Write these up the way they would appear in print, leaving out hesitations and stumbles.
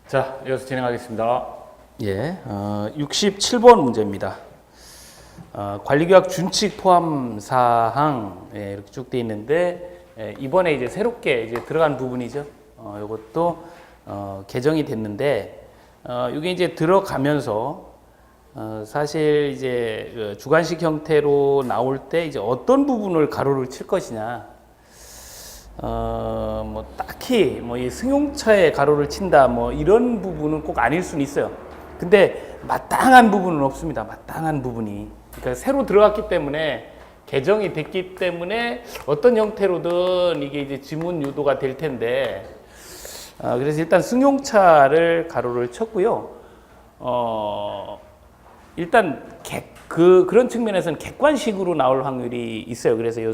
자, 이어서 진행하겠습니다. 예, 67번 문제입니다. 관리규약 준칙 포함 사항 이렇게 쭉 돼 있는데 이번에 이제 새롭게 이제 들어간 부분이죠. 이것도 개정이 됐는데 이게 이제 들어가면서 사실 이제 주관식 형태로 나올 때 이제 어떤 부분을 가로를 칠 것이냐. 뭐 딱히 뭐 이 승용차에 가로를 친다 뭐 이런 부분은 꼭 아닐 수는 있어요. 근데 마땅한 부분은 없습니다. 마땅한 부분이. 그러니까 새로 들어갔기 때문에 개정이 됐기 때문에 어떤 형태로든 이게 이제 지문 유도가 될 텐데 그래서 일단 승용차를 가로를 쳤고요. 일단 그런 측면에서는 객관식으로 나올 확률이 있어요. 그래서 이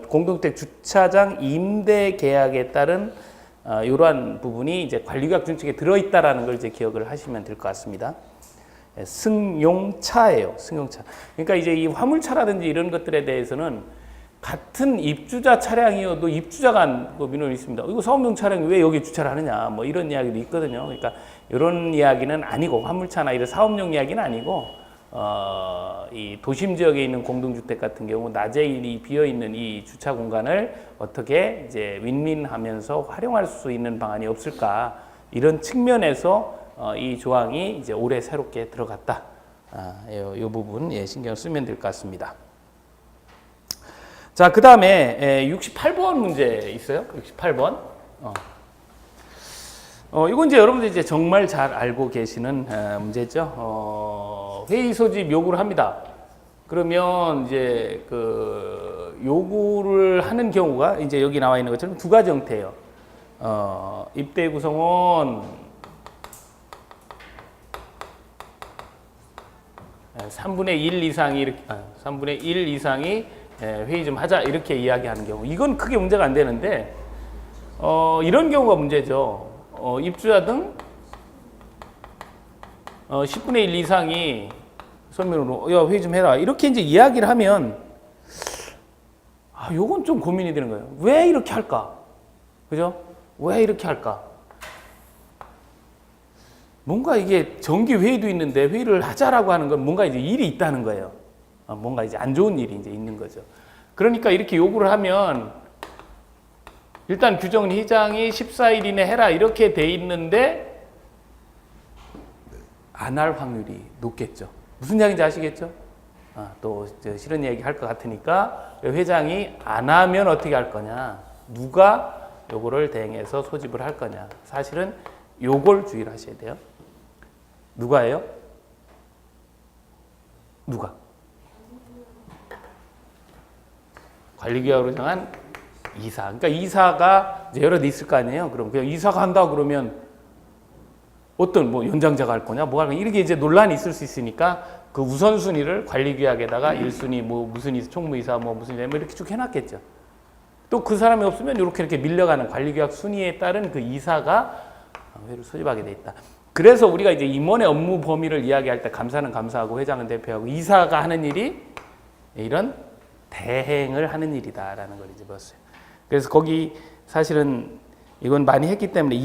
공동주택 주차장 임대 계약에 따른 이러한 부분이 이제 관리규약 준칙에 들어있다라는 걸 이제 기억을 하시면 될 것 같습니다. 승용차예요. 승용차. 그러니까 이제 이 화물차라든지 이런 것들에 대해서는 같은 입주자 차량이어도 입주자 간 민원이 있습니다. 이거 사업용 차량이 왜 여기 주차를 하느냐 뭐 이런 이야기도 있거든요. 그러니까 이런 이야기는 아니고 화물차나 이런 사업용 이야기는 아니고 이 도심 지역에 있는 공동주택 같은 경우 낮에 이 비어 있는 이 주차 공간을 어떻게 이제 윈윈하면서 활용할 수 있는 방안이 없을까 이런 측면에서 이 조항이 이제 올해 새롭게 들어갔다. 이 부분 신경 쓰면 될 것 같습니다. 자, 그 다음에 68번 문제 있어요. 68번. 이건 이제 여러분들 이제 정말 잘 알고 계시는 문제죠. 회의 소집 요구를 합니다. 그러면 이제 그 요구를 하는 경우가 이제 여기 나와 있는 것처럼 두 가지 형태예요. 입대 구성원 3분의 1 이상이 이렇게 3분의 1 이상이 회의 좀 하자 이렇게 이야기하는 경우 이건 크게 문제가 안 되는데 이런 경우가 문제죠. 입주자 등 10분의 1 이상이 서면으로 야 회의 좀 해라 이렇게 이제 이야기를 하면 요건 좀 고민이 되는 거예요. 왜 이렇게 할까? 그죠? 왜 이렇게 할까? 뭔가 이게 정기 회의도 있는데 회의를 하자라고 하는 건 뭔가 이제 일이 있다는 거예요. 뭔가 이제 안 좋은 일이 이제 있는 거죠. 그러니까 이렇게 요구를 하면 일단 규정 회장이 14일 이내 해라 이렇게 돼 있는데 안 할 확률이 높겠죠. 무슨 이야기인지 아시겠죠? 또 싫은 얘기 할 것 같으니까 회장이 안 하면 어떻게 할 거냐? 누가 요거를 대행해서 소집을 할 거냐? 사실은 요걸 주의를 하셔야 돼요. 누가예요? 누가? 관리규약으로 정한 이사. 그러니까 이사가 이제 여러 대 있을 거 아니에요. 그럼 그냥 이사가 한다 그러면 어떤 뭐 연장자가 할 거냐, 뭐 할 거냐 이렇게 이제 논란이 있을 수 있으니까 그 우선순위를 관리규약에다가 1순위 뭐 무슨 이사, 총무이사 뭐 무슨 이사 뭐 이렇게 쭉 해놨겠죠. 또 그 사람이 없으면 이렇게 밀려가는 관리규약 순위에 따른 그 이사가 회를 소집하게 돼 있다. 그래서 우리가 이제 임원의 업무 범위를 이야기할 때 감사는 감사하고 회장은 대표하고 이사가 하는 일이 이런 대행을 하는 일이다라는 걸 이제 봤어요. 그래서 거기 사실은 이건 많이 했기 때문에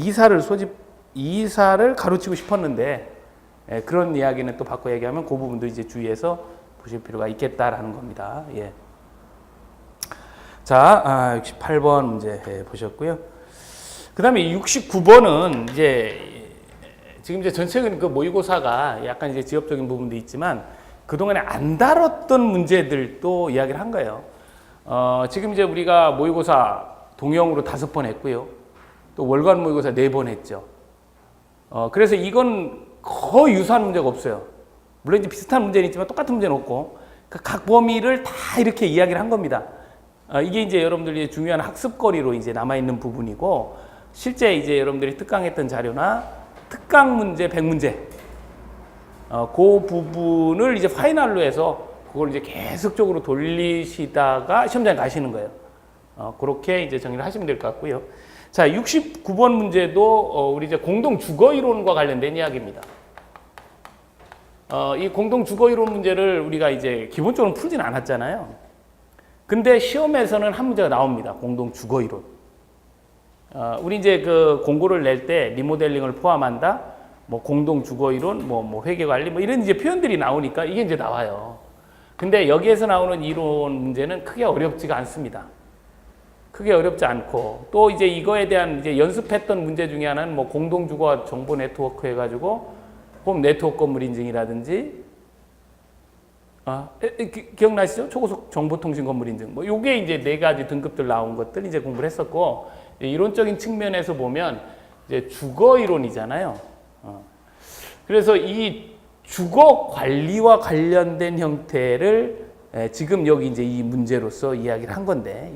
이사를 가로치고 싶었는데 그런 이야기는 또 바꿔 얘기하면 그 부분도 이제 주의해서 보실 필요가 있겠다라는 겁니다. 예. 자, 68번 문제 보셨고요. 그 다음에 69번은 이제 지금 이제 전체적인 그 모의고사가 약간 이제 지역적인 부분도 있지만 그동안에 안 다뤘던 문제들도 이야기를 한 거예요. 지금 이제 우리가 모의고사 동형으로 5번 했고요. 또 월간 모의고사 4번 했죠. 그래서 이건 거의 유사한 문제가 없어요. 물론 이제 비슷한 문제는 있지만 똑같은 문제는 없고 각 범위를 다 이렇게 이야기를 한 겁니다. 이게 이제 여러분들이 중요한 학습거리로 이제 남아있는 부분이고 실제 이제 여러분들이 특강했던 자료나 특강 문제 100문제 그 부분을 이제 파이널로 해서 그걸 이제 계속적으로 돌리시다가 시험장에 가시는 거예요. 그렇게 이제 정리를 하시면 될 것 같고요. 자, 69번 문제도 우리 이제 공동 주거 이론과 관련된 이야기입니다. 이 공동 주거 이론 문제를 우리가 이제 기본적으로 풀진 않았잖아요. 근데 시험에서는 한 문제가 나옵니다. 공동 주거 이론. 우리 이제 그 공고를 낼 때 리모델링을 포함한다, 뭐 공동 주거 이론, 뭐 회계 관리, 뭐 이런 이제 표현들이 나오니까 이게 이제 나와요. 근데 여기에서 나오는 이론 문제는 크게 어렵지가 않습니다. 크게 어렵지 않고 또 이제 이거에 대한 이제 연습했던 문제 중에 하나는 뭐 공동 주거 정보 네트워크 해가지고 홈 네트워크 건물 인증이라든지 기억나시죠? 초고속 정보통신 건물 인증. 뭐 요게 이제 4가지 등급들 나온 것들 이제 공부를 했었고 이론적인 측면에서 보면 이제 주거 이론이잖아요. 그래서 이 주거 관리와 관련된 형태를 지금 여기 이제 이 문제로서 이야기를 한 건데,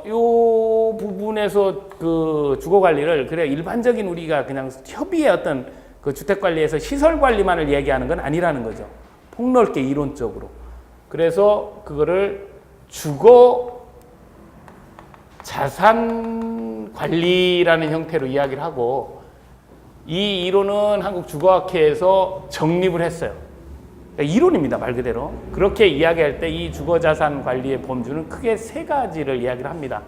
요 부분에서 그 주거 관리를 그래 일반적인 우리가 그냥 협의의 어떤 그 주택 관리에서 시설 관리만을 얘기하는 건 아니라는 거죠. 폭넓게 이론적으로. 그래서 그거를 주거 자산 관리라는 형태로 이야기를 하고 이 이론은 한국주거학회에서 정립을 했어요. 그러니까 이론입니다, 말 그대로. 그렇게 이야기할 때 이 주거자산 관리의 범주는 크게 3가지를 이야기를 합니다.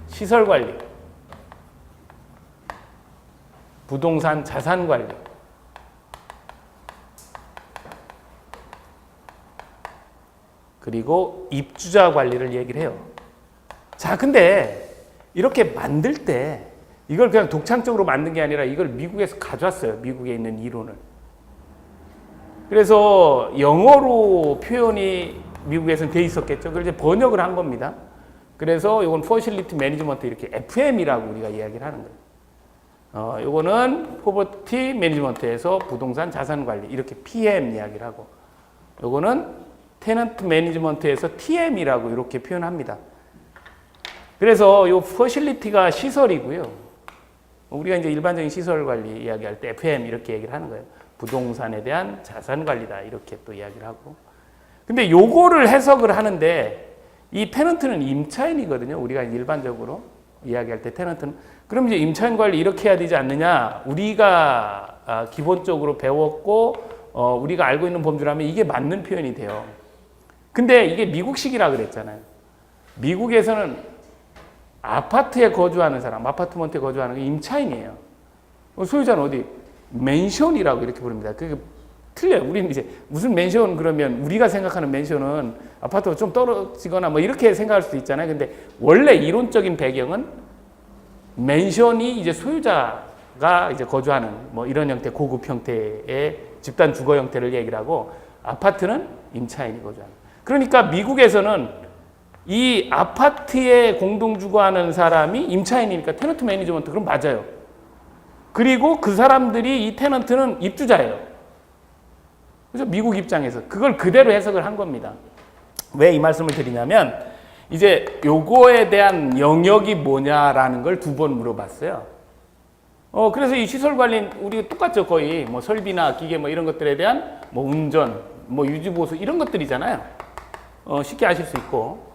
시설 관리, 부동산 자산 관리, 그리고 입주자 관리를 얘기를 해요. 자, 근데 이렇게 만들 때 이걸 그냥 독창적으로 만든 게 아니라 이걸 미국에서 가져왔어요. 미국에 있는 이론을. 그래서 영어로 표현이 미국에서는 돼 있었겠죠. 그래서 번역을 한 겁니다. 그래서 이건 Facility Management 이렇게 FM이라고 우리가 이야기를 하는 거예요. 요거는 Property Management에서 부동산 자산 관리 이렇게 PM 이야기를 하고, 요거는 Tenant Management에서 TM이라고 이렇게 표현합니다. 그래서 요 Facility가 시설이고요. 우리가 이제 일반적인 시설 관리 이야기할 때 FM 이렇게 얘기를 하는 거예요. 부동산에 대한 자산 관리다 이렇게 또 이야기를 하고. 근데 요거를 해석을 하는데 이 테넌트는 임차인이거든요. 우리가 일반적으로 이야기할 때 테넌트는. 그럼 이제 임차인 관리 이렇게 해야 되지 않느냐? 우리가 기본적으로 배웠고 우리가 알고 있는 범주라면 이게 맞는 표현이 돼요. 근데 이게 미국식이라 그랬잖아요. 미국에서는 아파트에 거주하는 사람, 아파트먼트에 거주하는 게 임차인이에요. 소유자는 어디? 맨션이라고 이렇게 부릅니다. 그게 틀려요. 우리는 이제 무슨 맨션 그러면 우리가 생각하는 맨션은 아파트가 좀 떨어지거나 뭐 이렇게 생각할 수도 있잖아요. 근데 원래 이론적인 배경은 맨션이 이제 소유자가 이제 거주하는 뭐 이런 형태, 고급 형태의 집단 주거 형태를 얘기를 하고 아파트는 임차인이 거주하는. 그러니까 미국에서는 이 아파트에 공동 주거하는 사람이 임차인이니까 테넌트 매니지먼트 그럼 맞아요. 그리고 그 사람들이 이 테넌트는 입주자예요. 그래서 미국 입장에서 그걸 그대로 해석을 한 겁니다. 왜 이 말씀을 드리냐면 이제 요거에 대한 영역이 뭐냐라는 걸 2번 물어봤어요. 그래서 이 시설 관리 우리가 똑같죠. 거의 뭐 설비나 기계 뭐 이런 것들에 대한 뭐 운전, 뭐 유지 보수 이런 것들이잖아요. 쉽게 아실 수 있고.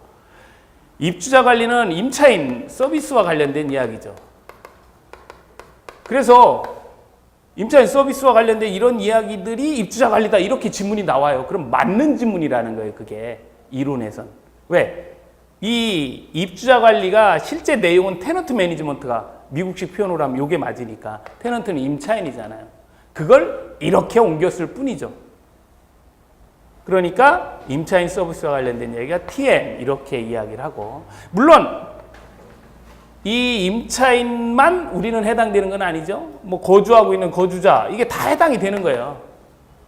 입주자 관리는 임차인 서비스와 관련된 이야기죠. 그래서 임차인 서비스와 관련된 이런 이야기들이 입주자 관리다 이렇게 지문이 나와요. 그럼 맞는 지문이라는 거예요. 그게 이론에선. 왜? 이 입주자 관리가 실제 내용은 테넌트 매니지먼트가 미국식 표현으로 하면 이게 맞으니까 테넌트는 임차인이잖아요. 그걸 이렇게 옮겼을 뿐이죠. 그러니까 임차인 서비스와 관련된 얘기가 TM 이렇게 이야기를 하고, 물론 이 임차인만 우리는 해당되는 건 아니죠. 뭐 거주하고 있는 거주자 이게 다 해당이 되는 거예요.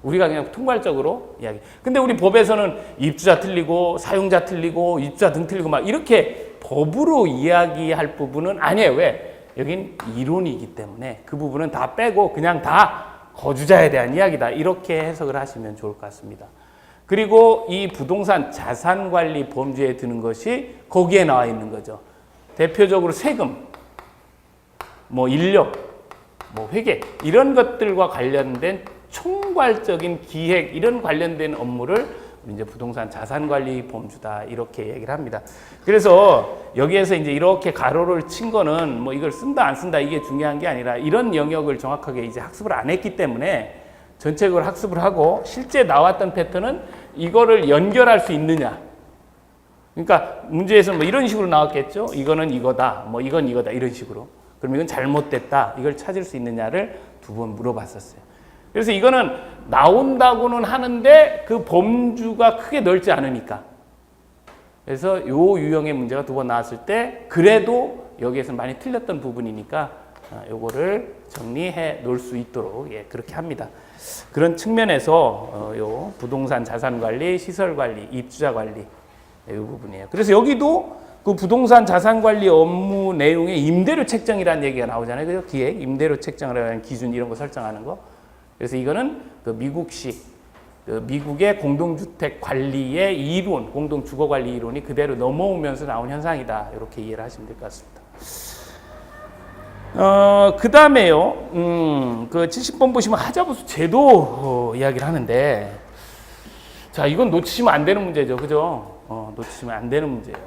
우리가 그냥 통괄적으로 이야기. 근데 우리 법에서는 입주자 틀리고 사용자 틀리고 입주자 등 틀리고 막 이렇게 법으로 이야기할 부분은 아니에요. 왜? 여긴 이론이기 때문에 그 부분은 다 빼고 그냥 다 거주자에 대한 이야기다 이렇게 해석을 하시면 좋을 것 같습니다. 그리고 이 부동산 자산관리 범주에 드는 것이 거기에 나와 있는 거죠. 대표적으로 세금, 뭐 인력, 뭐 회계 이런 것들과 관련된 총괄적인 기획 이런 관련된 업무를 이제 부동산 자산관리 범주다 이렇게 얘기를 합니다. 그래서 여기에서 이제 이렇게 가로를 친 거는 뭐 이걸 쓴다 안 쓴다 이게 중요한 게 아니라 이런 영역을 정확하게 이제 학습을 안 했기 때문에 전체적으로 학습을 하고 실제 나왔던 패턴은 이거를 연결할 수 있느냐 그러니까 문제에서는 뭐 이런 식으로 나왔겠죠. 이거는 이거다, 뭐 이건 이거다 이런 식으로. 그럼 이건 잘못됐다. 이걸 찾을 수 있느냐를 두 번 물어봤었어요. 그래서 이거는 나온다고는 하는데 그 범주가 크게 넓지 않으니까. 그래서 요 유형의 문제가 두 번 나왔을 때 그래도 여기에서 많이 틀렸던 부분이니까 요거를 정리해 놓을 수 있도록 그렇게 합니다. 그런 측면에서 요 부동산 자산 관리, 시설 관리, 입주자 관리 이 부분이에요. 그래서 여기도 그 부동산 자산 관리 업무 내용에 임대료 책정이라는 얘기가 나오잖아요. 그죠? 기획, 임대료 책정을 하는 기준 이런 거 설정하는 거. 그래서 이거는 그 미국식 그 미국의 공동주택 관리의 이론, 공동주거관리 이론이 그대로 넘어오면서 나온 현상이다. 이렇게 이해를 하시면 될 것 같습니다. 그 다음에요. 그 70번 보시면 하자보수 제도 이야기를 하는데, 자, 이건 놓치시면 안 되는 문제죠. 그죠? 놓치시면 안 되는 문제예요.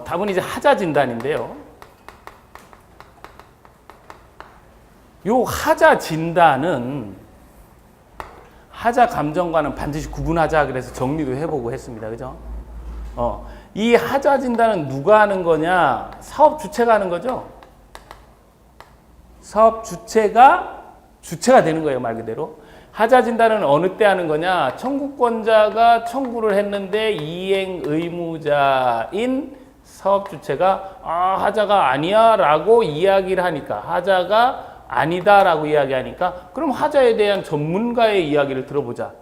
답은 이제 하자 진단인데요. 요 하자 진단은 하자 감정과는 반드시 구분하자 그래서 정리도 해보고 했습니다. 그죠? 이 하자 진단은 누가 하는 거냐? 사업 주체가 하는 거죠. 사업 주체가 되는 거예요. 말 그대로. 하자 진단은 어느 때 하는 거냐? 청구권자가 청구를 했는데 이행 의무자인 사업 주체가 하자가 아니야 라고 이야기를 하니까, 하자가 아니다라고 이야기하니까 그럼 하자에 대한 전문가의 이야기를 들어보자.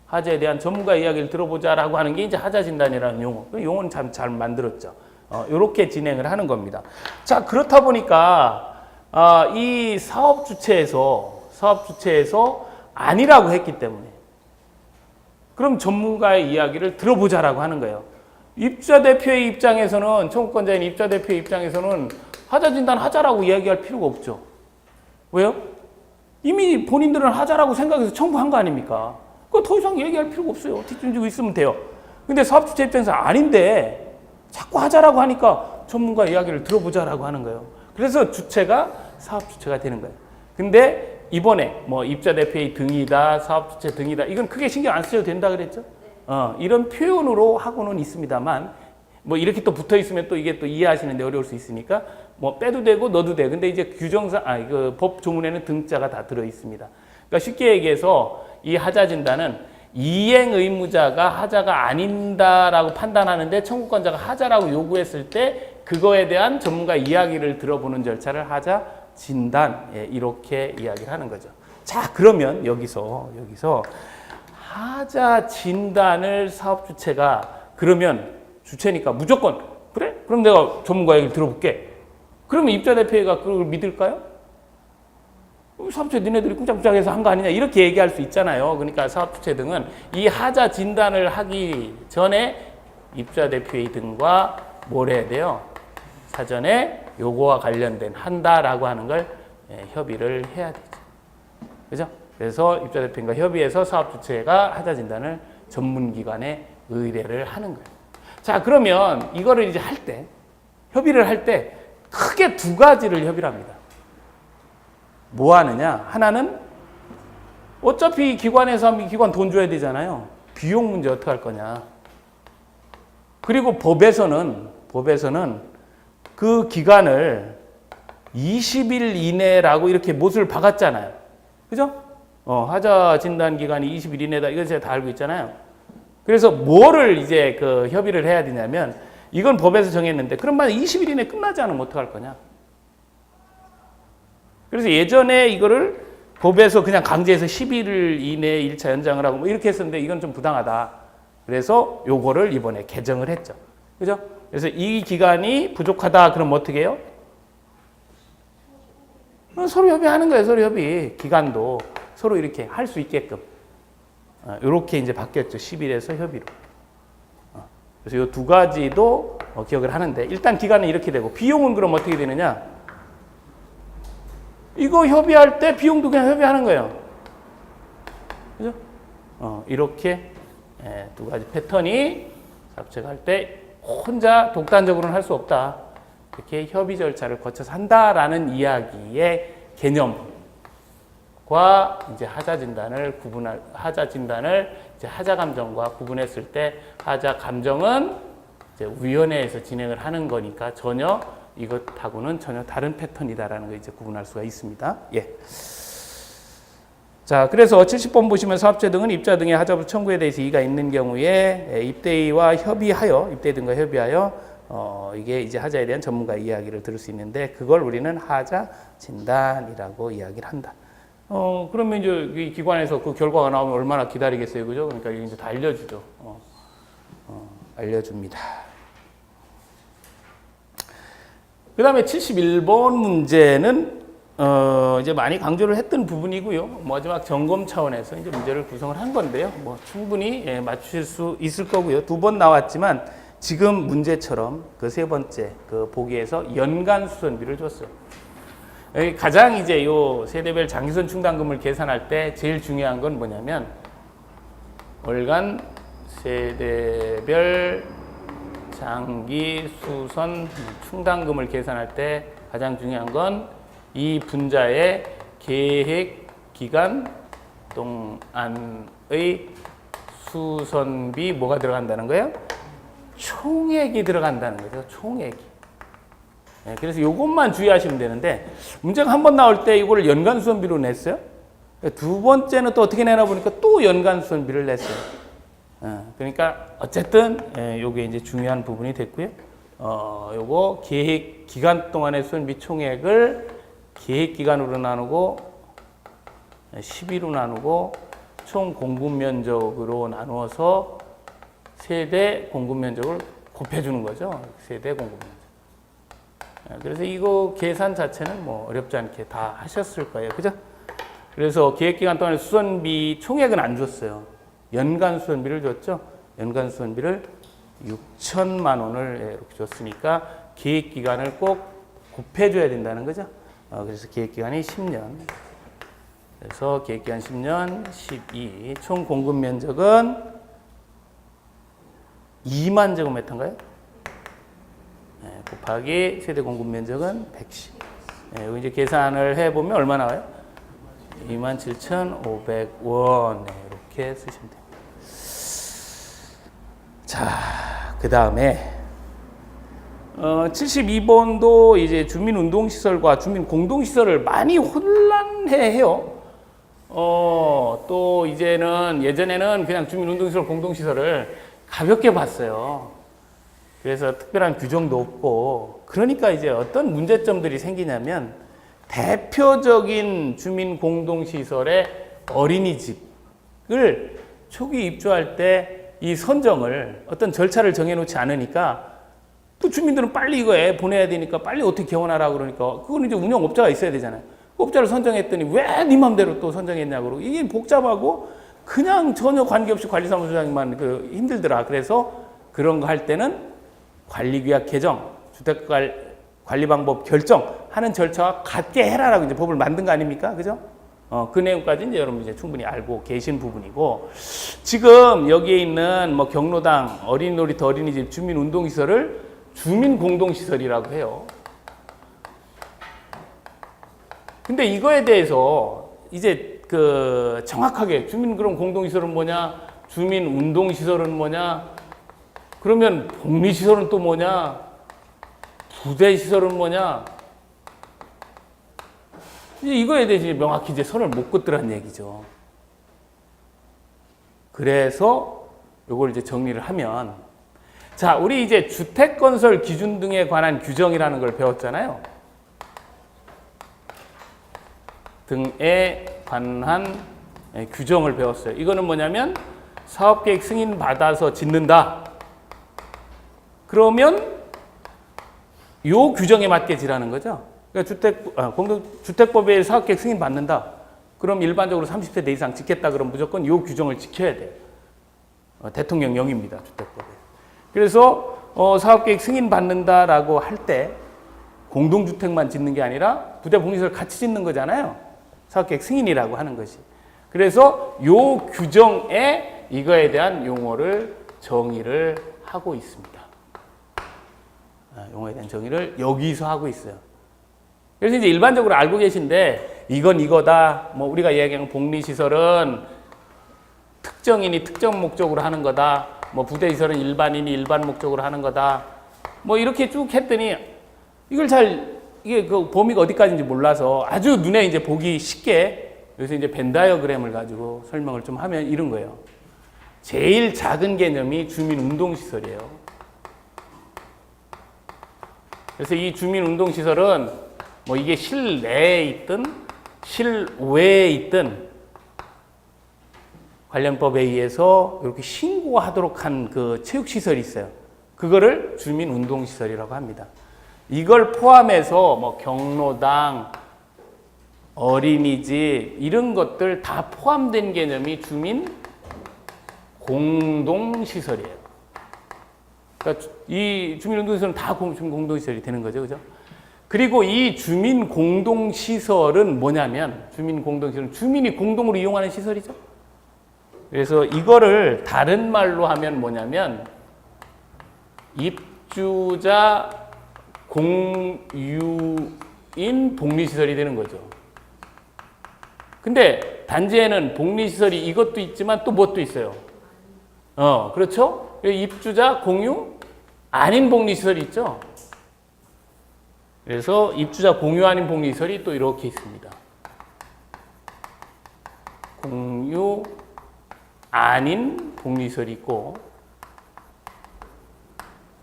하자에 대한 전문가의 이야기를 들어보자라고 하는 게 이제 하자 진단이라는 용어. 그 용어는 참 잘 만들었죠. 이렇게 진행을 하는 겁니다. 자, 그렇다 보니까 이 사업 주체에서 아니라고 했기 때문에 그럼 전문가의 이야기를 들어보자라고 하는 거예요. 입주자 대표의 입장에서는, 청구권자인 입주자 대표의 입장에서는 하자 진단 하자라고 이야기할 필요가 없죠. 왜요? 이미 본인들은 하자라고 생각해서 청구한 거 아닙니까? 그거 더 이상 얘기할 필요가 없어요. 뒷짐지고 있으면 돼요. 근데 사업주체 입장에서 아닌데 자꾸 하자라고 하니까 전문가 이야기를 들어보자라고 하는 거예요. 그래서 주체가 사업주체가 되는 거예요. 근데 이번에 뭐 입주자 대표의 등이다, 사업주체 등이다, 이건 크게 신경 안 쓰셔도 된다 그랬죠? 이런 표현으로 하고는 있습니다만, 뭐 이렇게 또 붙어 있으면 또 이게 또 이해하시는데 어려울 수 있으니까 뭐 빼도 되고 넣어도 돼. 근데 이제 규정상, 그 법 조문에는 등자가 다 들어 있습니다. 그러니까 쉽게 얘기해서 이 하자 진단은 이행 의무자가 하자가 아닌다라고 판단하는데 청구권자가 하자라고 요구했을 때 그거에 대한 전문가 이야기를 들어보는 절차를 하자 진단, 이렇게 이야기를 하는 거죠. 자, 그러면 여기서 하자 진단을 사업 주체가, 그러면 주체니까 무조건 그래? 그럼 내가 전문가 얘기를 들어볼게. 그러면 입주자 대표가 그걸 믿을까요? 사업주체 니네들이 쿵짝쿵짝해서 한 거 아니냐 이렇게 얘기할 수 있잖아요. 그러니까 사업주체 등은 이 하자 진단을 하기 전에 입주자 대표의 등과 뭘 해야 돼요? 사전에 요거와 관련된 한다라고 하는 걸 협의를 해야 되죠. 그죠? 그래서 입주자 대표인과 협의해서 사업주체가 하자 진단을 전문기관에 의뢰를 하는 거예요. 자, 그러면 이거를 이제 할 때, 협의를 할 때 크게 두 가지를 협의를 합니다. 뭐 하느냐? 하나는 어차피 기관에서 하면 기관 돈 줘야 되잖아요. 비용 문제 어떻게 할 거냐. 그리고 법에서는 그 기간을 20일 이내라고 이렇게 못을 박았잖아요. 그죠? 하자 진단 기간이 20일 이내다. 이거 제가 다 알고 있잖아요. 그래서 뭐를 이제 그 협의를 해야 되냐면, 이건 법에서 정했는데 그럼 만약 20일 이내 끝나지 않으면 어떡할 거냐. 그래서 예전에 이거를 법에서 그냥 강제해서 10일 이내에 1차 연장을 하고 뭐 이렇게 했었는데 이건 좀 부당하다. 그래서 요거를 이번에 개정을 했죠. 그죠? 그래서 이 기간이 부족하다. 그럼 어떻게 해요? 서로 협의하는 거예요. 서로 협의. 기간도 서로 이렇게 할 수 있게끔. 이렇게 이제 바뀌었죠. 10일에서 협의로. 그래서 이 두 가지도 기억을 하는데, 일단 기간은 이렇게 되고, 비용은 그럼 어떻게 되느냐? 이거 협의할 때 비용도 그냥 협의하는 거예요. 그죠? 이렇게 두 가지 패턴이 사업체가 할 때 혼자 독단적으로는 할 수 없다. 이렇게 협의 절차를 거쳐서 한다라는 이야기의 개념. 이제 하자 진단을 이제 하자 감정과 구분했을 때 하자 감정은 이제 위원회에서 진행을 하는 거니까 전혀 이것하고는 전혀 다른 패턴이다라는 걸 이제 구분할 수가 있습니다. 예. 자, 그래서 70번 보시면 사업자 등은 입자 등의 하자부 청구에 대해서 이의가 있는 경우에 입대위와 협의하여 입대위 등과 협의하여 이게 이제 하자에 대한 전문가 이야기를 들을 수 있는데 그걸 우리는 하자 진단이라고 이야기를 한다. 그러면 이제 이 기관에서 그 결과가 나오면 얼마나 기다리겠어요, 그죠? 그러니까 이제 다 알려주죠. 알려줍니다. 그 다음에 71번 문제는 이제 많이 강조를 했던 부분이고요. 마지막 점검 차원에서 이제 문제를 구성을 한 건데요. 뭐 충분히 맞추실 수 있을 거고요. 2번 나왔지만 지금 문제처럼 그 세 번째 그 보기에서 연간 수선비를 줬어요. 가장 이제 요 세대별 장기선 충당금을 계산할 때 제일 중요한 건 뭐냐면 월간 세대별 장기 수선 충당금을 계산할 때 가장 중요한 건 이 분자의 계획 기간 동안의 수선비 뭐가 들어간다는 거예요? 총액이 들어간다는 거죠. 총액이. 네, 그래서 이것만 주의하시면 되는데 문제가 한 번 나올 때 이거를 연간 수선비로 냈어요. 두 번째는 또 어떻게 내나 보니까 또 연간 수선비를 냈어요. 그러니까 어쨌든 요게 이제 중요한 부분이 됐고요. 요거 계획 기간 동안의 수선비 총액을 계획 기간으로 나누고 12로 나누고 총 공급 면적으로 나누어서 세대 공급 면적을 곱해주는 거죠. 세대 공급 면적. 그래서 이거 계산 자체는 뭐 어렵지 않게 다 하셨을 거예요. 그죠? 그래서 계획 기간 동안의 수선비 총액은 안 줬어요. 연간 수선비를 줬죠. 연간 수선비를 6천만 원을 이렇게 줬으니까 계획 기간을 꼭 곱해줘야 된다는 거죠. 그래서 계획 기간이 10년. 그래서 계획 기간 10년, 12. 총 공급 면적은 2만 제곱미터인가요? 곱하기 세대 공급 면적은 110. 여기 이제 계산을 해보면 얼마 나와요? 27,500원. 이렇게 쓰시면 됩니다. 자, 그 다음에 72번도 이제 주민운동시설과 주민공동시설을 많이 혼란해해요. 또 이제는 예전에는 그냥 주민운동시설, 공동시설을 가볍게 봤어요. 그래서 특별한 규정도 없고 그러니까 이제 어떤 문제점들이 생기냐면 대표적인 주민공동시설의 어린이집을 초기 입주할 때 이 선정을 어떤 절차를 정해놓지 않으니까 또 주민들은 빨리 이거 애 보내야 되니까 빨리 어떻게 개원하라고 그러니까 그건 이제 운영업자가 있어야 되잖아요. 그 업자를 선정했더니 왜 네 맘대로 또 선정했냐고 그러고 이게 복잡하고 그냥 전혀 관계없이 관리사무소장만 힘들더라. 그래서 그런 거 할 때는 관리규약 개정, 주택관리방법 결정하는 절차와 같게 해라라고 이제 법을 만든 거 아닙니까? 그죠? 그 내용까지 이제 여러분 이제 충분히 알고 계신 부분이고 지금 여기에 있는 뭐 경로당, 어린이놀이터, 어린이집, 주민운동시설을 주민공동시설이라고 해요. 근데 이거에 대해서 이제 그 정확하게 주민 그럼 공동시설은 뭐냐, 주민운동시설은 뭐냐, 그러면 복리시설은 또 뭐냐, 부대시설은 뭐냐, 이거에 대해서 명확히 이제 선을 못 긋더란 얘기죠. 그래서 이걸 이제 정리를 하면, 자, 우리 이제 주택건설 기준 등에 관한 규정이라는 걸 배웠잖아요. 등에 관한 규정을 배웠어요. 이거는 뭐냐면 사업계획 승인 받아서 짓는다. 그러면 요 규정에 맞게 지라는 거죠. 그러니까 주택법에 사업계획 승인 받는다. 그럼 일반적으로 30세대 이상 짓겠다. 그럼 무조건 요 규정을 지켜야 돼요. 대통령령입니다. 주택법에. 그래서 사업계획 승인 받는다라고 할 때 공동주택만 짓는 게 아니라 부대 복리시설 같이 짓는 거잖아요. 사업계획 승인이라고 하는 것이. 그래서 요 규정에 이거에 대한 용어를 정의를 하고 있습니다. 용어에 대한 정의를 여기서 하고 있어요. 그래서 이제 일반적으로 알고 계신데 이건 이거다. 뭐 우리가 이야기하는 복리시설은 특정인이 특정 목적으로 하는 거다. 뭐 부대시설은 일반인이 일반 목적으로 하는 거다. 뭐 이렇게 쭉 했더니 이걸 이게 그 범위가 어디까지인지 몰라서 아주 눈에 이제 보기 쉽게 여기서 이제 벤 다이어그램을 가지고 설명을 좀 하면 이런 거예요. 제일 작은 개념이 주민운동시설이에요. 그래서 이 주민운동시설은 뭐 이게 실내에 있든 실외에 있든 관련법에 의해서 이렇게 신고하도록 한 그 체육시설이 있어요. 그거를 주민운동시설이라고 합니다. 이걸 포함해서 뭐 경로당, 어린이집 이런 것들 다 포함된 개념이 주민 공동시설이에요. 그러니까 이 주민운동시설은 다 주민 공동시설이 되는 거죠, 그죠? 그리고 이 주민 공동시설은 뭐냐면 주민 공동시설은 주민이 공동으로 이용하는 시설이죠. 그래서 이거를 다른 말로 하면 뭐냐면 입주자 공유인 복리시설이 되는 거죠. 근데 단지에는 복리시설이 이것도 있지만 또 뭣도 있어요. 그렇죠? 입주자 공유 아닌 복리시설이 있죠. 그래서 입주자 공유 아닌 복리시설이 또 이렇게 있습니다. 공유 아닌 복리시설이 있고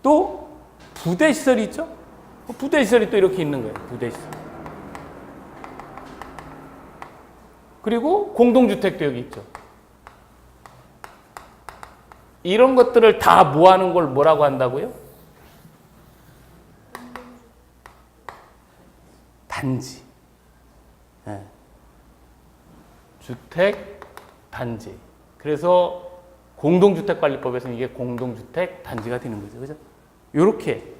또 부대시설이 있죠. 부대시설이 또 이렇게 있는 거예요. 부대시설. 그리고 공동주택도 여기 있죠. 이런 것들을 다 모아놓은 걸 뭐라고 한다고요? 단지. 네. 주택 단지. 그래서 공동주택관리법에서는 이게 공동주택 단지가 되는 거죠. 그죠? 요렇게.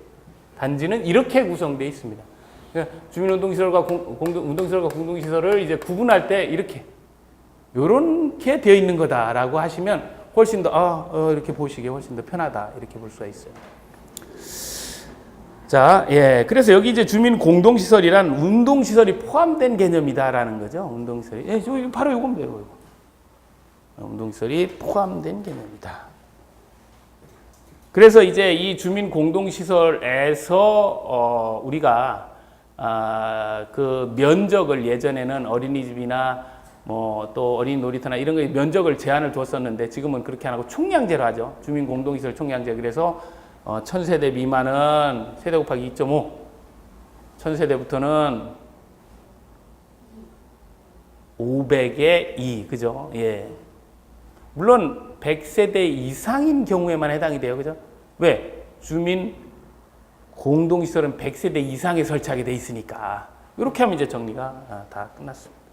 단지는 이렇게 구성되어 있습니다. 그러니까 주민운동시설과 운동시설과 공동시설을 이제 구분할 때 이렇게. 요렇게 되어 있는 거다라고 하시면 훨씬 더, 이렇게 보시기에 훨씬 더 편하다. 이렇게 볼 수가 있어요. 자, 예. 그래서 여기 이제 주민 공동시설이란 운동시설이 포함된 개념이다라는 거죠. 운동시설이. 예, 바로 요겁니다. 요거. 운동시설이 포함된 개념이다. 그래서 이제 이 주민 공동시설에서, 우리가, 그 면적을 예전에는 어린이집이나 뭐 또 어린이 놀이터나 이런 거에 면적을 제한을 뒀었는데 지금은 그렇게 안 하고 총량제로 하죠. 주민 공동시설 총량제. 그래서 1000세대 미만은 세대 곱하기 2.5, 1000세대부터는 500에 2, 그죠? 예. 물론 100세대 이상인 경우에만 해당이 돼요. 그죠? 왜? 주민 공동시설은 100세대 이상에 설치하게 돼 있으니까. 이렇게 하면 이제 정리가 다 끝났습니다.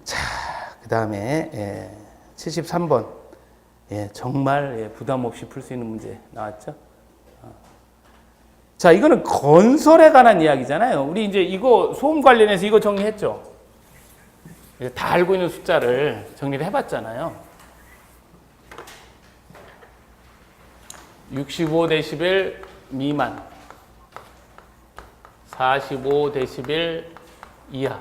자, 그 다음에 73번. 예, 정말 부담 없이 풀 수 있는 문제 나왔죠? 자, 이거는 건설에 관한 이야기잖아요. 우리 이제 이거 소음 관련해서 이거 정리했죠? 다 알고 있는 숫자를 정리를 해봤잖아요. 65dB 미만, 45dB 이하,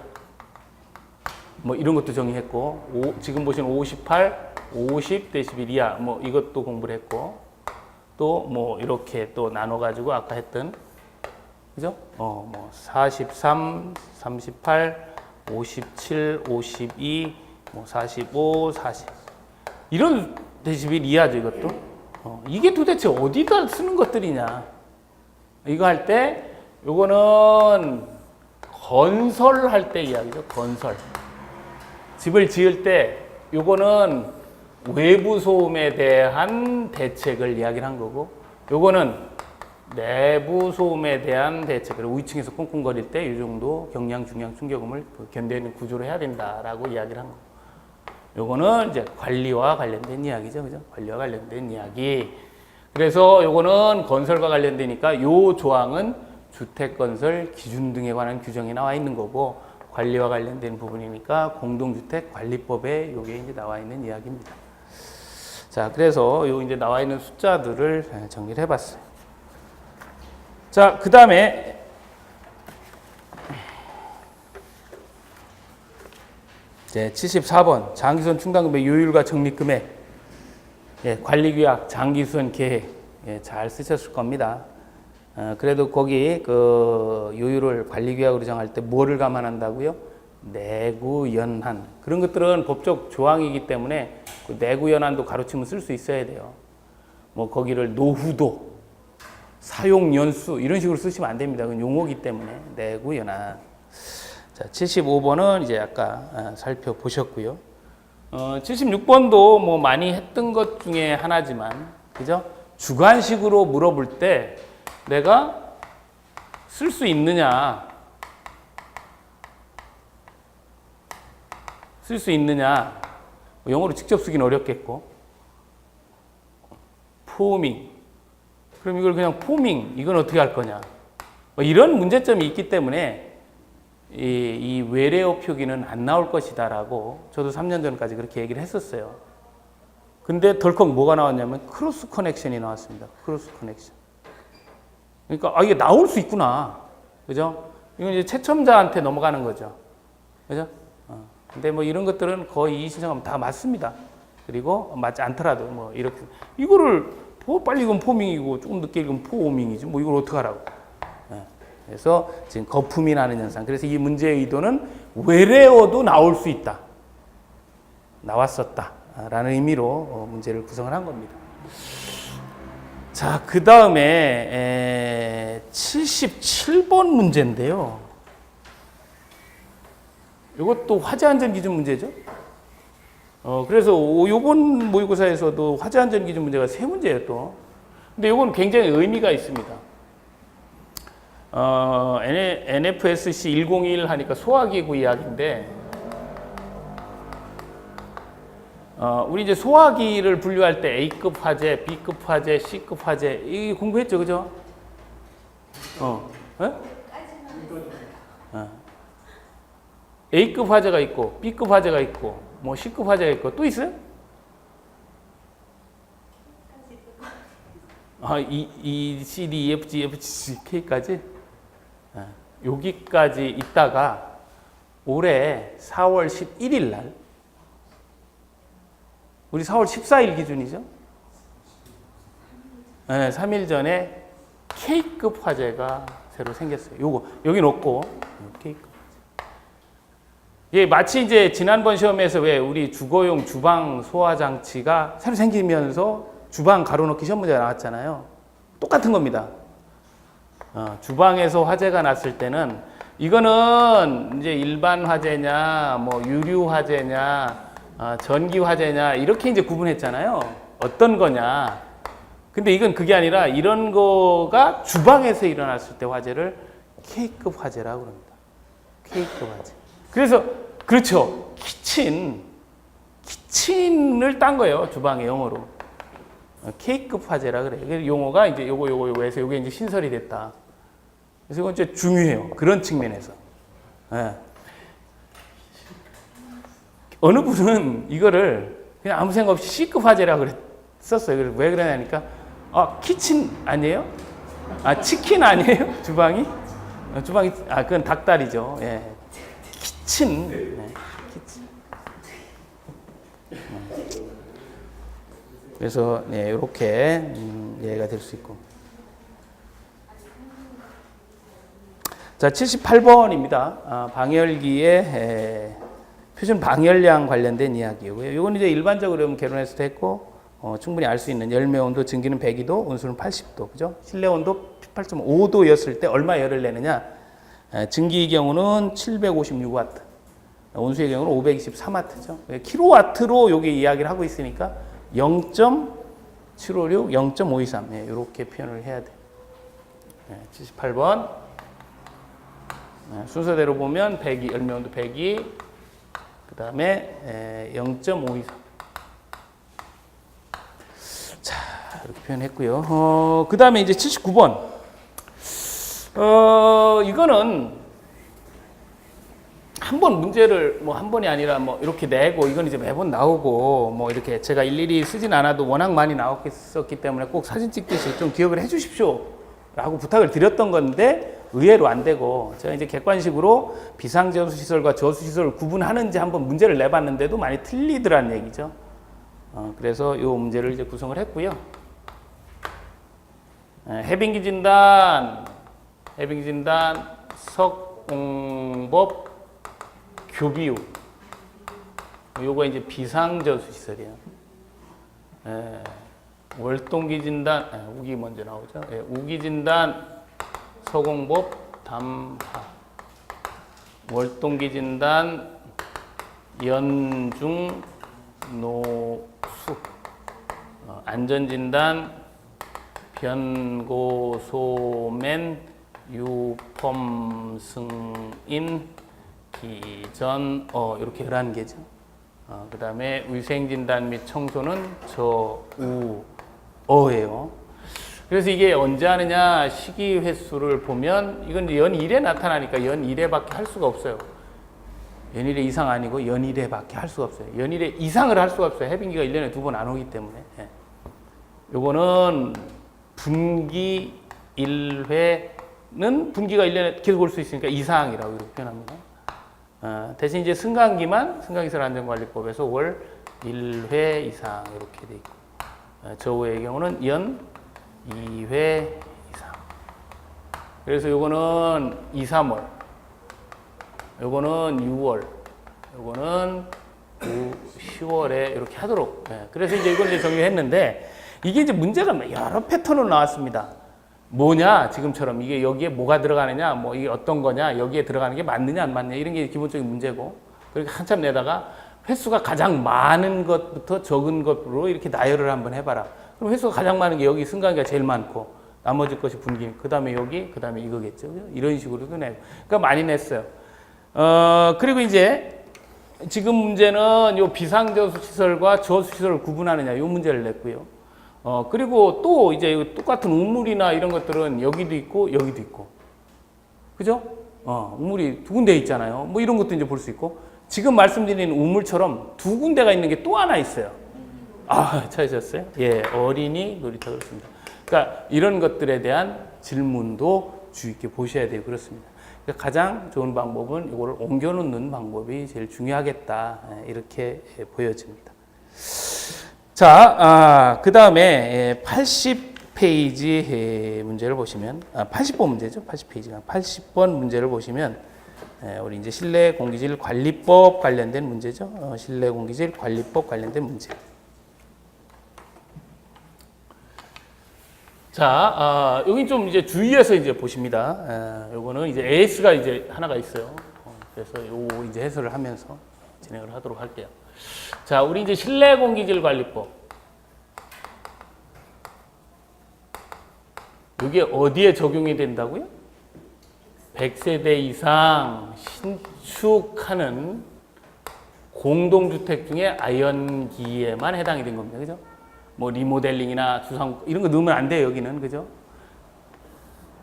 뭐 이런 것도 정리했고, 지금 보시는 58, 50dB 이하, 뭐 이것도 공부를 했고, 또 뭐 이렇게 또 나눠가지고 아까 했던, 그죠? 뭐 43, 38, 57, 52, 뭐 45, 40 이런 데시벨 이하죠. 이것도. 이게 도대체 어디다 쓰는 것들이냐? 이거 할 때 요거는 건설할 때 이야기죠. 건설. 집을 지을 때 요거는 외부 소음에 대한 대책을 이야기를 한 거고, 요거는 내부 소음에 대한 대책, 그리고 위층에서 꽁꽁거릴 때 이 정도 경량, 중량, 충격음을 견디는 구조로 해야 된다라고 이야기를 한 거. 요거는 이제 관리와 관련된 이야기죠, 그죠? 관리와 관련된 이야기. 그래서 요거는 건설과 관련되니까 요 조항은 주택건설 기준 등에 관한 규정이 나와 있는 거고, 관리와 관련된 부분이니까 공동주택 관리법에 요게 이제 나와 있는 이야기입니다. 자, 그래서 요 이제 나와 있는 숫자들을 정리를 해봤어요. 자, 그 다음에 이제 74번 장기수선 충당금액 요율과 적립금액, 예, 관리규약, 장기수선 계획, 예, 잘 쓰셨을 겁니다. 그래도 거기 그 요율을 관리규약으로 정할 때 뭐를 감안한다고요? 내구 연한, 그런 것들은 법적 조항이기 때문에 그 내구 연한도 가로치면 쓸 수 있어야 돼요. 뭐 거기를 노후도, 사용 연수 이런 식으로 쓰시면 안 됩니다. 그건 용어기 때문에 내구 연한. 자, 75번은 이제 아까 살펴보셨고요. 76번도 뭐 많이 했던 것 중에 하나지만, 그죠? 주관식으로 물어볼 때 내가 쓸 수 있느냐, 쓸 수 있느냐, 영어로 직접 쓰기는 어렵겠고, 포밍, 그럼 이걸 그냥 포밍, 이건 어떻게 할 거냐, 뭐 이런 문제점이 있기 때문에 이 외래어 표기는 안 나올 것이다라고 저도 3년 전까지 그렇게 얘기를 했었어요. 근데 덜컥 뭐가 나왔냐면 크로스 커넥션이 나왔습니다. 크로스 커넥션. 그러니까 이게 나올 수 있구나, 그죠? 이건 이제 채점자한테 넘어가는 거죠, 그죠? 근데 뭐 이런 것들은 거의 이의 신청하면 다 맞습니다. 그리고 맞지 않더라도 뭐 이렇게 이거를 빨리 읽으면 포밍이고 조금 늦게 읽으면 포오밍이지 뭐 이걸 어떻게 하라고. 그래서 지금 거품이 나는 현상. 그래서 이 문제의 의도는 외래어도 나올 수 있다, 나왔었다 라는 의미로 문제를 구성을 한 겁니다. 자, 그 다음에 77번 문제인데요. 이것도 화재 안전 기준 문제죠. 그래서 요번 모의고사에서도 화재 안전 기준 문제가 3문제예요 또. 근데 이건 굉장히 의미가 있습니다. NFSC 101 하니까 소화기구 이야기인데, 우리 이제 소화기를 분류할 때 A급 화재, B급 화재, C급 화재 이 공부했죠, 그죠? A급 화재가 있고, B급 화재가 있고, 뭐 C급 화재가 있고, 또 있어요? E, C, D, E, F, G, F, G, K까지? 여기까지 있다가 올해 4월 11일 날, 우리 4월 14일 기준이죠? 네, 3일 전에 K급 화재가 새로 생겼어요. 요거, 여긴 없고, K급. 예, 마치 이제 지난번 시험에서 왜 우리 주거용 주방 소화장치가 새로 생기면서 주방 가로넣기 시험 문제가 나왔잖아요. 똑같은 겁니다. 주방에서 화재가 났을 때는 이거는 이제 일반 화재냐, 뭐 유류 화재냐, 전기 화재냐 이렇게 이제 구분했잖아요. 어떤 거냐. 근데 이건 그게 아니라 이런 거가 주방에서 일어났을 때 화재를 K급 화재라고 합니다. K급 화재. 그래서 그렇죠. 키친을 딴 거예요. 주방의 영어로. K급 화재라 그래요. 용어가 이제 요거 해서 요게 이제 신설이 됐다. 그래서 이건 이제 중요해요. 그런 측면에서. 예. 어느 분은 이거를 그냥 아무 생각 없이 C급 화재라고 그랬었어요. 왜 그러냐니까, 키친 아니에요? 치킨 아니에요? 주방이? 주방이, 그건 닭다리죠. 예. 키친. 네. 키친. 그래서, 네, 이렇게, 이해가 될 수 있고. 자, 78번입니다. 방열기의 표준 방열량 관련된 이야기고요. 이건 이제 일반적으로 개론에서도 했고, 충분히 알 수 있는 열매 온도, 증기는 102도, 온수는 80도, 그죠? 실내 온도 18.5도였을 때 얼마 열을 내느냐? 증기의 경우는 756W, 온수의 경우는 523W죠. 킬로와트로 여기 이야기를 하고 있으니까 0.756, 0.523, 이렇게 표현을 해야 돼요. 78번. 순서대로 보면 102, 열매 온도 102, 그 다음에 0.523. 자, 이렇게 표현했고요. 그 다음에 이제 79번. 이거는 한 번 문제를 뭐 한 번이 아니라 뭐 이렇게 내고, 이건 이제 매번 나오고, 뭐 이렇게 제가 일일이 쓰진 않아도 워낙 많이 나왔었기 때문에 꼭 사진 찍듯이 좀 기억을 해 주십시오 라고 부탁을 드렸던 건데, 의외로 안 되고 제가 이제 객관식으로 비상저수시설과 저수시설을 구분하는지 한번 문제를 내봤는데도 많이 틀리더란 얘기죠. 그래서 이 문제를 이제 구성을 했고요. 해빙기 진단, 석공법, 교비유. 요거 이제 비상저수시설이에요. 월동기 진단, 우기 먼저 나오죠. 우기 진단, 서공법, 담화. 월동기 진단, 연중, 노수. 안전진단, 변고소맨, 유펌 승인, 기전, 이렇게 11개죠. 그 다음에 위생진단 및 청소는 어예요. 그래서 이게 언제 하느냐, 시기 횟수를 보면, 이건 이제 연1에 나타나니까 연1회밖에 할 수가 없어요. 연1회 이상 아니고 연1회밖에 할 수가 없어요. 연1회 이상을 할 수가 없어요. 해빙기가 1년에 2번 안 오기 때문에. 요거는 분기 1회는 분기가 1년에 계속 올 수 있으니까 이상이라고 이렇게 표현합니다. 대신 이제 승강기술 안전관리법에서 월 1회 이상 이렇게 돼 있고, 저우의 경우는 연 2회 이상. 그래서 요거는 2, 3월, 요거는 6월, 요거는 10월에 이렇게 하도록. 그래서 이제 이걸 이제 정리했는데, 이게 이제 문제가 여러 패턴으로 나왔습니다. 뭐냐, 지금처럼 이게 여기에 뭐가 들어가느냐, 뭐 이게 어떤 거냐, 여기에 들어가는 게 맞느냐 안 맞느냐, 이런 게 기본적인 문제고, 그렇게 한참 내다가 횟수가 가장 많은 것부터 적은 것으로 이렇게 나열을 한번 해봐라. 그럼 횟수가 가장 많은 게 여기 승강기가 제일 많고, 나머지 것이 분기, 그 다음에 여기, 그 다음에 이거겠죠. 이런 식으로도 내고. 그러니까 많이 냈어요. 그리고 이제 지금 문제는 요 비상저수시설과 저수시설을 구분하느냐, 요 문제를 냈고요. 그리고 또 이제 똑같은 우물이나 이런 것들은 여기도 있고, 여기도 있고. 그죠? 우물이 두 군데 있잖아요. 뭐 이런 것도 이제 볼 수 있고. 지금 말씀드린 우물처럼 두 군데가 있는 게 또 하나 있어요. 찾으셨어요? 예, 어린이 놀이터 그렇습니다. 그러니까 이런 것들에 대한 질문도 주의 깊게 보셔야 돼요. 그렇습니다. 그러니까 가장 좋은 방법은 이거를 옮겨놓는 방법이 제일 중요하겠다. 이렇게 보여집니다. 자, 그 다음에 80페이지 문제를 보시면, 80번 문제죠. 80페이지가. 80번 문제를 보시면, 우리 이제 실내 공기질 관리법 관련된 문제죠. 실내 공기질 관리법 관련된 문제. 자, 여기 좀 이제 주의해서 이제 보십니다. 요거는 이제 AS가 이제 하나가 있어요. 그래서 요거 이제 해설을 하면서 진행을 하도록 할게요. 자, 우리 이제 실내 공기질 관리법. 이게 어디에 적용이 된다고요? 100세대 이상 신축하는 공동주택 중에 아연기에만 해당이 된 겁니다. 그죠? 뭐 리모델링이나 주상 이런 거 넣으면 안 돼요. 여기는. 그죠?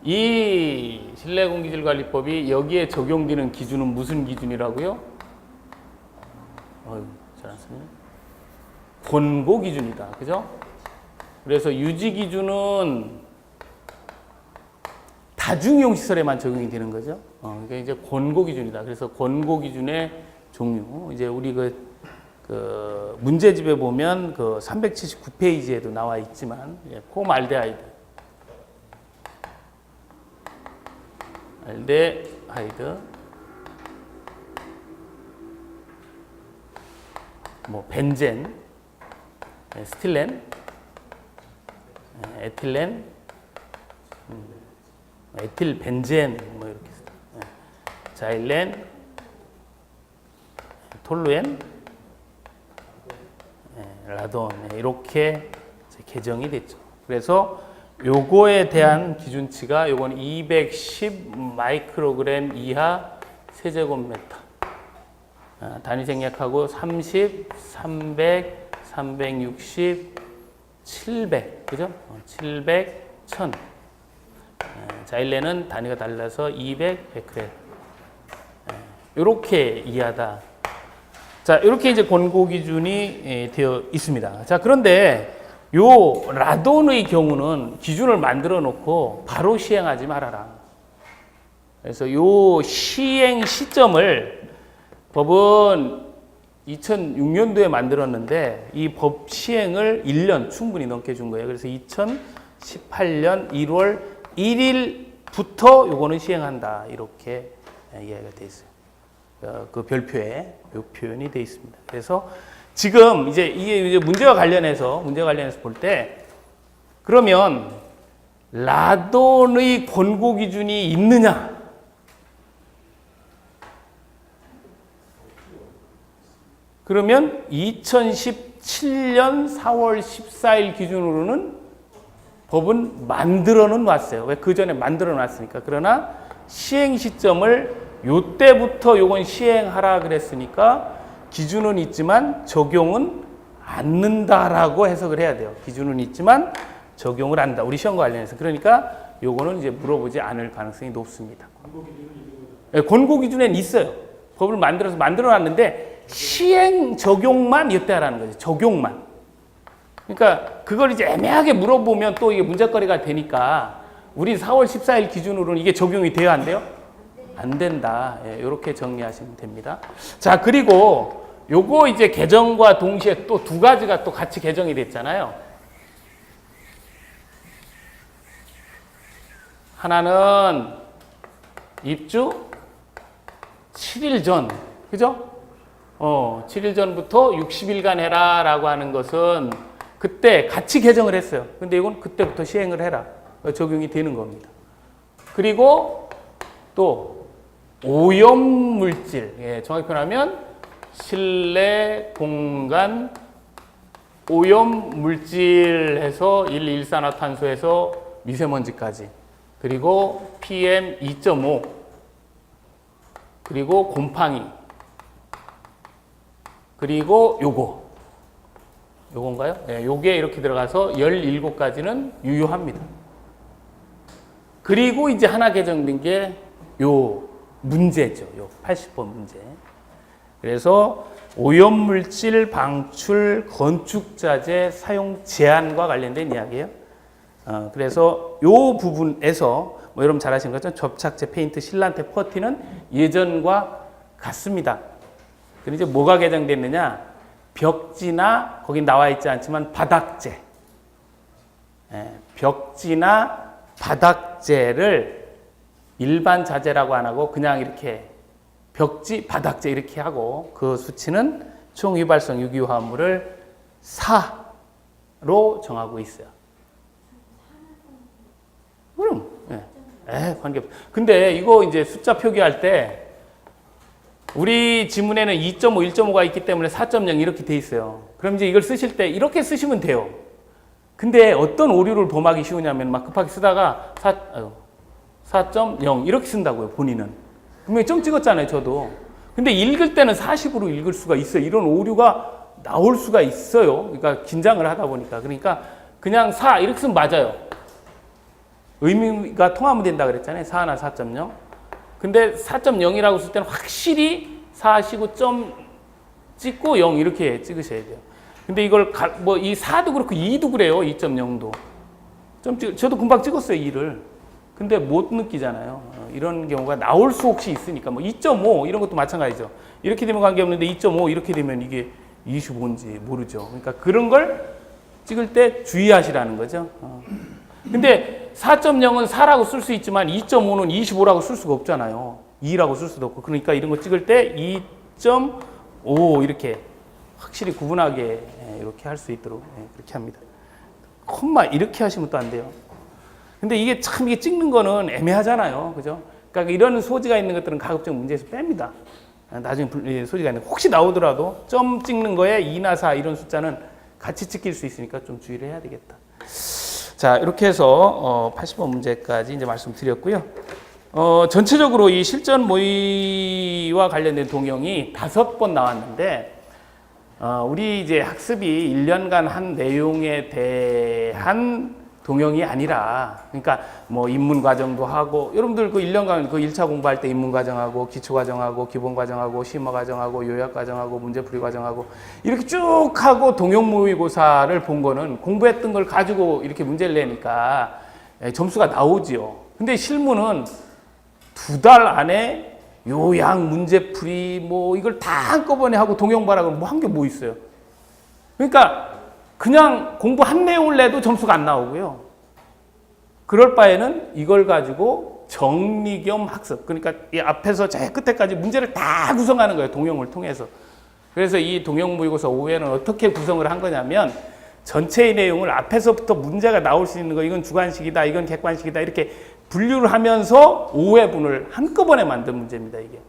이 실내 공기질 관리법이 여기에 적용되는 기준은 무슨 기준이라고요? 잘 안 쓰네. 권고 기준이다. 그죠? 그래서 유지 기준은 다중이용 시설에만 적용이 되는 거죠. 그러니까 이제 권고 기준이다. 그래서 권고 기준의 종류. 이제 우리 그 문제집에 보면 그 379페이지에도 나와 있지만, 폼알데하이드, 뭐 벤젠, 스틸렌, 에틸렌, 에틸벤젠, 뭐 이렇게 자일렌, 톨루엔, 라돈, 이렇게 개정이 됐죠. 그래서 요거에 대한 기준치가 요건 210 마이크로그램 이하 세제곱미터. 단위 생략하고 30, 300, 360, 700, 그죠? 700, 1000. 자일렌은 단위가 달라서 200, 100g. 이렇게 이하다. 자, 이렇게 이제 권고 기준이 되어 있습니다. 자, 그런데 요 라돈의 경우는 기준을 만들어 놓고 바로 시행하지 말아라. 그래서 요 시행 시점을 법은 2006년도에 만들었는데 이 법 시행을 1년 충분히 넘게 준 거예요. 그래서 2018년 1월 1일부터 요거는 시행한다. 이렇게 이야기가 돼 있어요. 그 별표에 요 표현이 돼 있습니다. 그래서 지금 이제 이게 문제와 관련해서 볼 때 그러면 라돈의 권고 기준이 있느냐? 그러면 2017년 4월 14일 기준으로는 법은 만들어는 놨어요. 왜? 그 전에 만들어 놨으니까. 그러나 시행 시점을 요때부터 요건 시행하라 그랬으니까 기준은 있지만 적용은 않는다라고 해석을 해야 돼요. 기준은 있지만 적용을 한다. 우리 시험과 관련해서. 그러니까 요거는 이제 물어보지 않을 가능성이 높습니다. 권고 기준에는 있어요. 법을 만들어 놨는데 시행 적용만 이때 하라는 거죠. 적용만. 그러니까 그걸 이제 애매하게 물어보면 또 이게 문제거리가 되니까 우리 4월 14일 기준으로는 이게 적용이 돼요, 안 돼요? 안 된다. 예, 이렇게 정리하시면 됩니다. 자, 그리고 요거 이제 개정과 동시에 또 두 가지가 또 같이 개정이 됐잖아요. 하나는 입주 7일 전, 그죠? 7일 전부터 60일간 해라라고 하는 것은 그때 같이 개정을 했어요. 근데 이건 그때부터 시행을 해라. 적용이 되는 겁니다. 그리고 또 오염물질, 예, 정확히 표현하면 실내 공간 오염물질 해서 1,2,1산화탄소에서 미세먼지까지, 그리고 PM 2.5, 그리고 곰팡이, 그리고 요건가요? 네, 요게 이렇게 들어가서 17가지는 유효합니다. 그리고 이제 하나 개정된 게 요 문제죠. 요 80번 문제. 그래서 오염물질 방출 건축자재 사용 제한과 관련된 이야기예요. 그래서 요 부분에서 뭐 여러분 잘 아시는 것처럼 접착제, 페인트, 실란테, 퍼티는 예전과 같습니다. 그럼 이제 뭐가 개정됐느냐? 벽지나 거기 나와 있지 않지만 바닥재, 벽지나 바닥재를 일반 자재라고 안 하고 그냥 이렇게 벽지, 바닥재 이렇게 하고 그 수치는 총휘발성 유기화합물을 4로 정하고 있어요. 그럼 관계없어. 근데 이거 이제 숫자 표기할 때 우리 지문에는 2.5, 1.5가 있기 때문에 4.0 이렇게 돼 있어요. 그럼 이제 이걸 쓰실 때 이렇게 쓰시면 돼요. 근데 어떤 오류를 범하기 쉬우냐면 막 급하게 쓰다가 4.0 이렇게 쓴다고요, 본인은. 분명히 점 찍었잖아요, 저도. 근데 읽을 때는 40으로 읽을 수가 있어요. 이런 오류가 나올 수가 있어요. 그러니까 긴장을 하다 보니까. 그러니까 그냥 4 이렇게 쓰면 맞아요. 의미가 통하면 된다 그랬잖아요. 4나 4.0. 근데 4.0이라고 쓸 때는 확실히 4시고 점 찍고 0 이렇게 찍으셔야 돼요. 근데 이걸 뭐 이 4도 그렇고 2도 그래요. 2.0도. 저도 금방 찍었어요, 2를. 근데 못 느끼잖아요. 이런 경우가 나올 수 혹시 있으니까 뭐 2.5 이런 것도 마찬가지죠. 이렇게 되면 관계없는데 2.5 이렇게 되면 이게 25인지 모르죠. 그러니까 그런 걸 찍을 때 주의하시라는 거죠. 근데 4.0은 4라고 쓸 수 있지만 2.5는 25라고 쓸 수가 없잖아요. 2라고 쓸 수도 없고. 그러니까 이런 거 찍을 때 2.5 이렇게 확실히 구분하게 이렇게 할 수 있도록 그렇게 합니다. 콤마 이렇게 하시면 또 안 돼요. 근데 이게 참 이게 찍는 거는 애매하잖아요. 그죠? 그러니까 이런 소지가 있는 것들은 가급적 문제에서 뺍니다. 나중에 소지가 있는 혹시 나오더라도 점 찍는 거에 2나 4 이런 숫자는 같이 찍힐 수 있으니까 좀 주의를 해야 되겠다. 자, 이렇게 해서 80번 문제까지 이제 말씀드렸고요. 전체적으로 이 실전 모의와 관련된 동영이 5번 나왔는데 우리 이제 학습이 1년간 한 내용에 대한 동영이 아니라, 그러니까 뭐 입문 과정도 하고, 여러분들 그 1년간 그 1차 공부할 때 입문 과정하고, 기초 과정하고, 기본 과정하고, 심화 과정하고, 요약 과정하고, 문제풀이 과정하고, 이렇게 쭉 하고 동영 모의고사를 본 거는 공부했던 걸 가지고 이렇게 문제를 내니까 점수가 나오지요. 근데 실무는 2달 안에 요약, 문제풀이 뭐 이걸 다 한꺼번에 하고 동영발학을 뭐 한 게 뭐 있어요. 그러니까 그냥 공부한 내용을 내도 점수가 안 나오고요. 그럴 바에는 이걸 가지고 정리 겸 학습. 그러니까 이 앞에서 제 끝에까지 문제를 다 구성하는 거예요. 동영을 통해서. 그래서 이 동영 모의고사 5회는 어떻게 구성을 한 거냐면 전체의 내용을 앞에서부터 문제가 나올 수 있는 거, 이건 주관식이다, 이건 객관식이다, 이렇게 분류를 하면서 5회분을 한꺼번에 만든 문제입니다, 이게.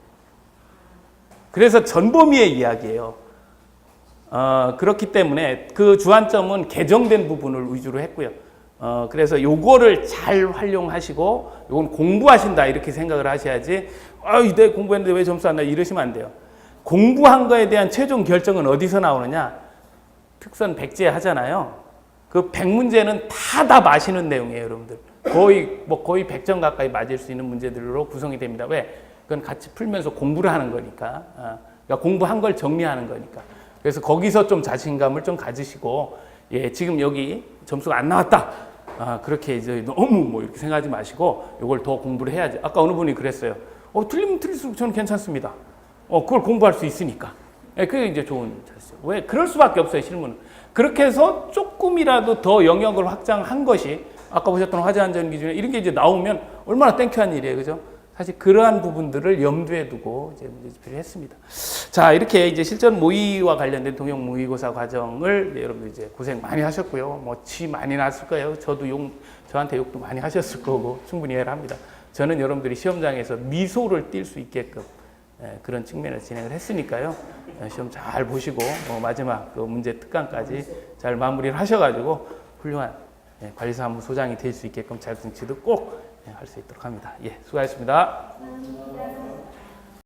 그래서 전범위의 이야기예요. 그렇기 때문에 그 주안점은 개정된 부분을 위주로 했고요. 그래서 요거를 잘 활용하시고, 요건 공부하신다, 이렇게 생각을 하셔야지, 내 공부했는데 왜 점수 안 나? 이러시면 안 돼요. 공부한 거에 대한 최종 결정은 어디서 나오느냐? 특선 100제 하잖아요. 그 100문제는 다 마시는 내용이에요, 여러분들. 거의 100점 가까이 맞을 수 있는 문제들로 구성이 됩니다. 왜? 그건 같이 풀면서 공부를 하는 거니까. 그러니까 공부한 걸 정리하는 거니까. 그래서 거기서 좀 자신감을 좀 가지시고, 예, 지금 여기 점수가 안 나왔다. 그렇게 이제 너무 뭐 이렇게 생각하지 마시고, 이걸 더 공부를 해야지. 아까 어느 분이 그랬어요. 틀리면 틀릴수록 저는 괜찮습니다. 그걸 공부할 수 있으니까. 예, 그게 이제 좋은 자세죠. 왜? 그럴 수밖에 없어요, 실무는. 그렇게 해서 조금이라도 더 영역을 확장한 것이, 아까 보셨던 화제 안전 기준에 이런 게 이제 나오면 얼마나 땡큐한 일이에요, 그죠? 사실 그러한 부분들을 염두에 두고 이제 문제 집필을 했습니다. 자, 이렇게 이제 실전 모의와 관련된 동영 모의고사 과정을 여러분들 이제 고생 많이 하셨고요. 뭐 치 많이 났을 거예요. 저한테 욕도 많이 하셨을 거고 충분히 이해를 합니다. 저는 여러분들이 시험장에서 미소를 띌 수 있게끔 그런 측면을 진행을 했으니까요. 시험 잘 보시고 마지막 그 문제 특강까지 잘 마무리를 하셔가지고 훌륭한 관리사무소 소장이 될 수 있게끔 자격증 취득 꼭 할 수 있도록 합니다. 예, 수고하셨습니다. 감사합니다.